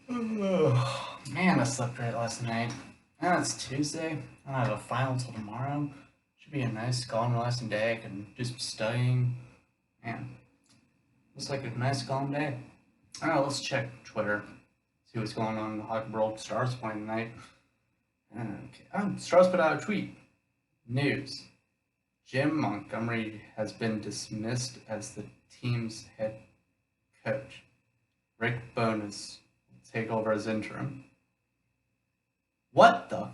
Man, I slept great last night. Now it's Tuesday. I don't have a final till tomorrow. Should be a nice, calm, relaxing day. I can do some studying. Man, looks like a nice, calm day. Alright, let's check Twitter. See what's going on in the hockey world. Stars playing tonight. Okay. Oh, Stars put out a tweet. News. Jim Montgomery has been dismissed as the team's head coach. Rick Bowness will take over as interim. What the?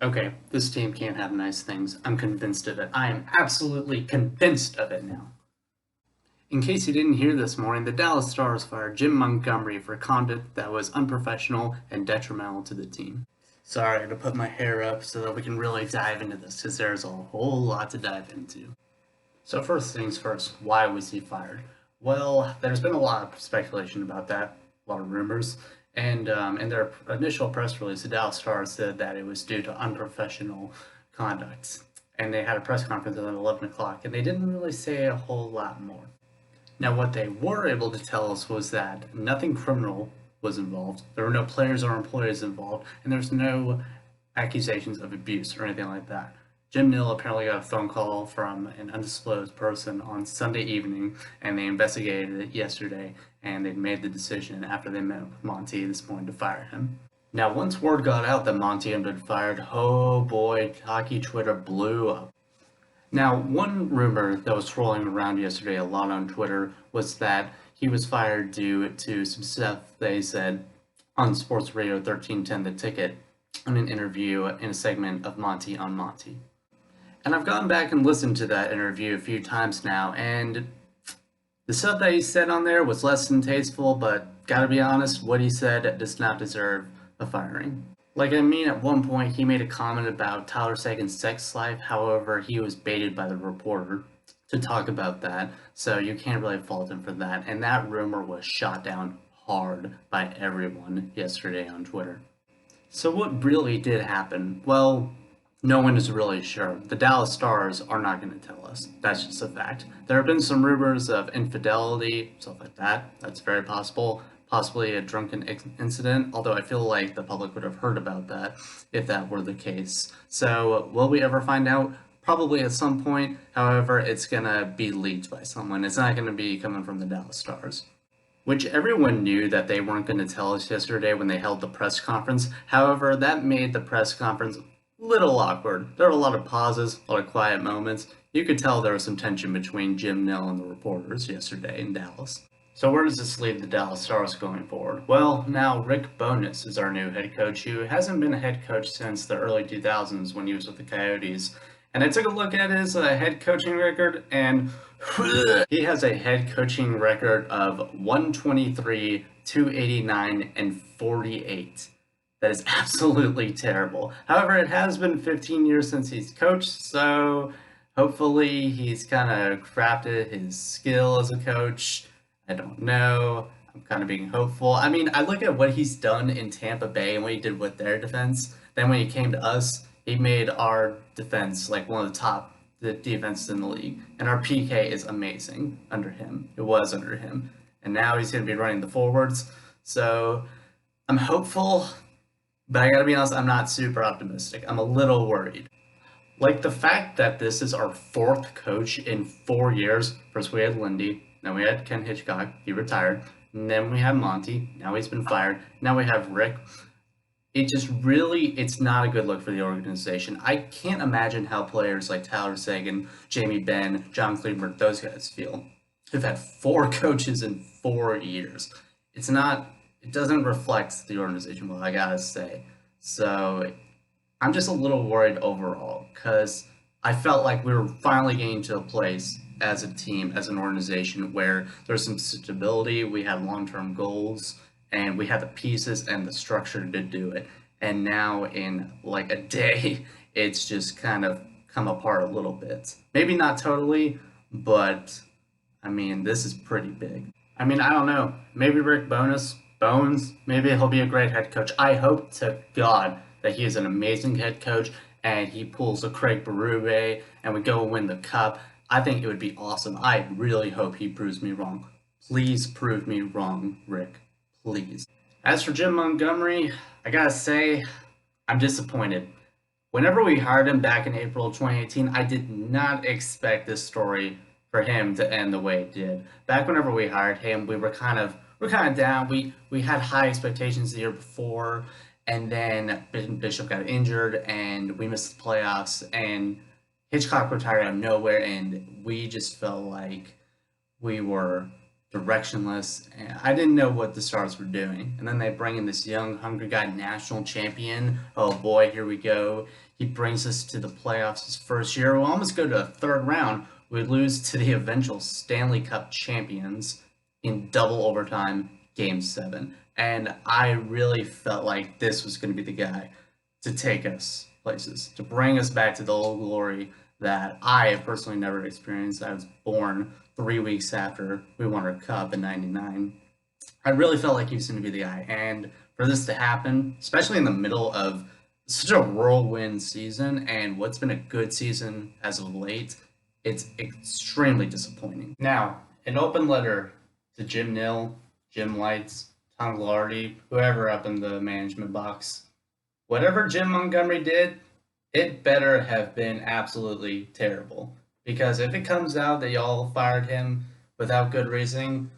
Okay, this team can't have nice things. I'm convinced of it. I am absolutely convinced of it now. In case you didn't hear this morning, the Dallas Stars fired Jim Montgomery for conduct that was unprofessional and detrimental to the team. Sorry, I had to put my hair up so that we can really dive into this, because there's a whole lot to dive into. So first things first, why was he fired? Well, there's been a lot of speculation about that, a lot of rumors, and in their initial press release, the Dallas Stars said that it was due to unprofessional conduct. And they had a press conference at 11 o'clock, and they didn't really say a whole lot more. Now, what they were able to tell us was that nothing criminal was involved, there were no players or employees involved, and there's no accusations of abuse or anything like that. Jim Nill apparently got a phone call from an undisclosed person on Sunday evening, and they investigated it yesterday, and they made the decision after they met with Monty this morning to fire him. Now, once word got out that Monty had been fired, oh boy, hockey Twitter blew up. Now, one rumor that was swirling around yesterday a lot on Twitter was that he was fired due to some stuff they said on Sports Radio 1310 The Ticket in an interview in a segment of Monty on Monty. And I've gone back and listened to that interview a few times now, and the stuff that he said on there was less than tasteful, but gotta be honest, what he said does not deserve a firing. Like, I mean, at one point he made a comment about Tyler Seguin's sex life, however, he was baited by the reporter to talk about that, so you can't really fault him for that, and that rumor was shot down hard by everyone yesterday on Twitter. So what really did happen? Well, no one is really sure. The Dallas Stars are not going to tell us. That's just a fact. There have been some rumors of infidelity, stuff like that. That's very possible. Possibly a drunken incident, although I feel like the public would have heard about that if that were the case. So, will we ever find out? Probably at some point. However, it's going to be leaked by someone. It's not going to be coming from the Dallas Stars. Which everyone knew that they weren't going to tell us yesterday when they held the press conference. However, that made the press conference little awkward. There were a lot of pauses, a lot of quiet moments. You could tell there was some tension between Jim Nill and the reporters yesterday in Dallas. So where does this leave the Dallas Stars going forward? Well, now Rick Bowness is our new head coach, who hasn't been a head coach since the early 2000s when he was with the Coyotes. And I took a look at his head coaching record, and he has a head coaching record of 123, 289, and 48. That is absolutely terrible. However, it has been 15 years since he's coached, so hopefully he's kind of crafted his skill as a coach. I don't know. I'm kind of being hopeful. I mean, I look at what he's done in Tampa Bay and what he did with their defense. Then when he came to us, he made our defense like one of the top defenses in the league. And our PK is amazing under him. It was under him. And now he's going to be running the forwards. So I'm hopeful. But I gotta be honest, I'm not super optimistic. I'm a little worried. Like the fact that this is our fourth coach in 4 years. First we had Lindy, then we had Ken Hitchcock, he retired, and then we had Monty, now he's been fired, now we have Rick. It just really, it's not a good look for the organization. I can't imagine how players like Tyler Seguin, Jamie Benn, John Klingberg, those guys feel. They've had 4 coaches in 4 years. It doesn't reflect the organization well, I gotta say. So I'm just a little worried overall because I felt like we were finally getting to a place as a team, as an organization, where there's some stability, we had long-term goals, and we had the pieces and the structure to do it. And now in like a day, it's just kind of come apart a little bit. Maybe not totally, but I mean, this is pretty big. I mean, I don't know. Maybe Rick Bones, maybe he'll be a great head coach. I hope to God that he is an amazing head coach and he pulls a Craig Berube and we go win the cup. I think it would be awesome. I really hope he proves me wrong. Please prove me wrong, Rick. Please. As for Jim Montgomery, I gotta say, I'm disappointed. Whenever we hired him back in April 2018, I did not expect this story for him to end the way it did. Back whenever we hired him, we were kind of down. We had high expectations the year before, and then Bishop got injured, and we missed the playoffs, and Hitchcock retired out of nowhere, and we just felt like we were directionless. And I didn't know what the Stars were doing. And then they bring in this young, hungry guy, national champion. Oh boy, here we go. He brings us to the playoffs his first year. We'll almost go to a third round. We lose to the eventual Stanley Cup champions in double overtime, Game 7. And I really felt like this was going to be the guy to take us places, to bring us back to the old glory that I have personally never experienced. I was born 3 weeks after we won our cup in '99. I really felt like he was going to be the guy. And for this to happen, especially in the middle of such a whirlwind season and what's been a good season as of late, it's extremely disappointing. Now, an open letter to Jim Nill, Jim Lights, Tom Glardy, whoever up in the management box. Whatever Jim Montgomery did, it better have been absolutely terrible. Because if it comes out that y'all fired him without good reasoning,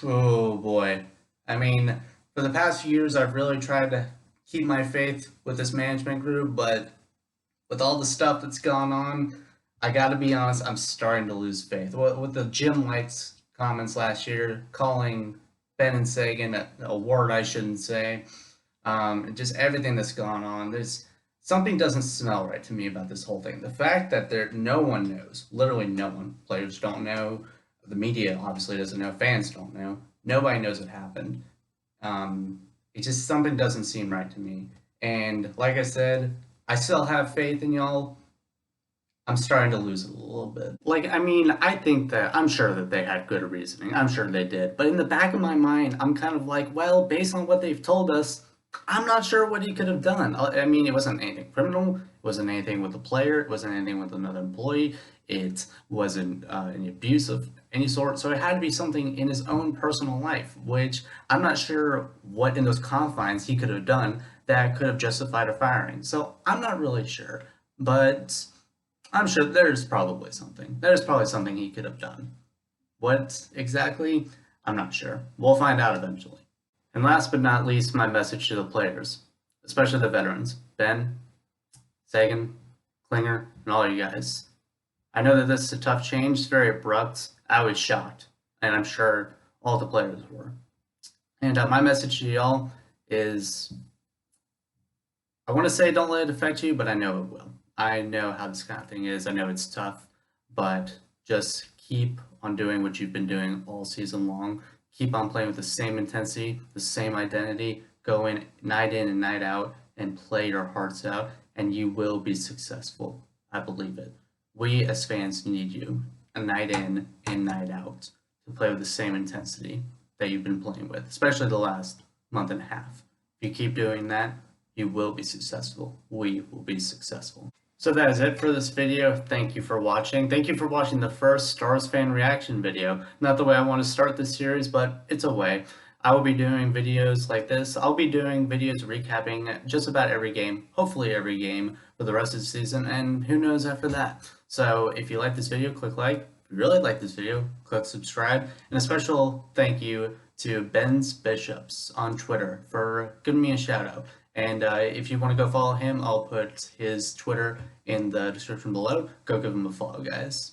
oh boy. I mean, for the past few years, I've really tried to keep my faith with this management group, but with all the stuff that's gone on, I gotta be honest, I'm starting to lose faith. With the Jim Lights comments last year, calling Ben and Sagan a word I shouldn't say, just everything that's gone on, there's something doesn't smell right to me about this whole thing. The fact that no one knows, literally no one, players don't know, the media obviously doesn't know, fans don't know, nobody knows what happened. It just, something doesn't seem right to me. And like I said, I still have faith in y'all. I'm starting to lose it a little bit. Like, I mean, I think that, I'm sure that they had good reasoning. I'm sure they did. But in the back of my mind, I'm kind of like, well, based on what they've told us, I'm not sure what he could have done. I mean, it wasn't anything criminal. It wasn't anything with the player. It wasn't anything with another employee. It wasn't any abuse of any sort. So it had to be something in his own personal life, which I'm not sure what in those confines he could have done that could have justified a firing. So I'm not really sure. But I'm sure there's probably something. There's probably something he could have done. What exactly? I'm not sure. We'll find out eventually. And last but not least, my message to the players, especially the veterans, Ben, Sagan, Klinger, and all you guys. I know that this is a tough change. It's very abrupt. I was shocked, and I'm sure all the players were. And my message to y'all is, I want to say don't let it affect you, but I know it will. I know how this kind of thing is. I know it's tough, but just keep on doing what you've been doing all season long. Keep on playing with the same intensity, the same identity. Go in and night out and play your hearts out, and you will be successful. I believe it. We as fans need you a night in and night out to play with the same intensity that you've been playing with, especially the last month and a half. If you keep doing that, you will be successful. We will be successful. So that is it for this video. Thank you for watching. Thank you for watching the first Stars fan reaction video. Not the way I want to start this series, but it's a way. I will be doing videos like this. I'll be doing videos recapping just about every game, hopefully every game for the rest of the season, and who knows after that. So if you like this video, click like. If you really like this video, click subscribe. And a special thank you to Ben's Bishops on Twitter for giving me a shout out. And if you want to go follow him, I'll put his Twitter in the description below. Go give him a follow, guys.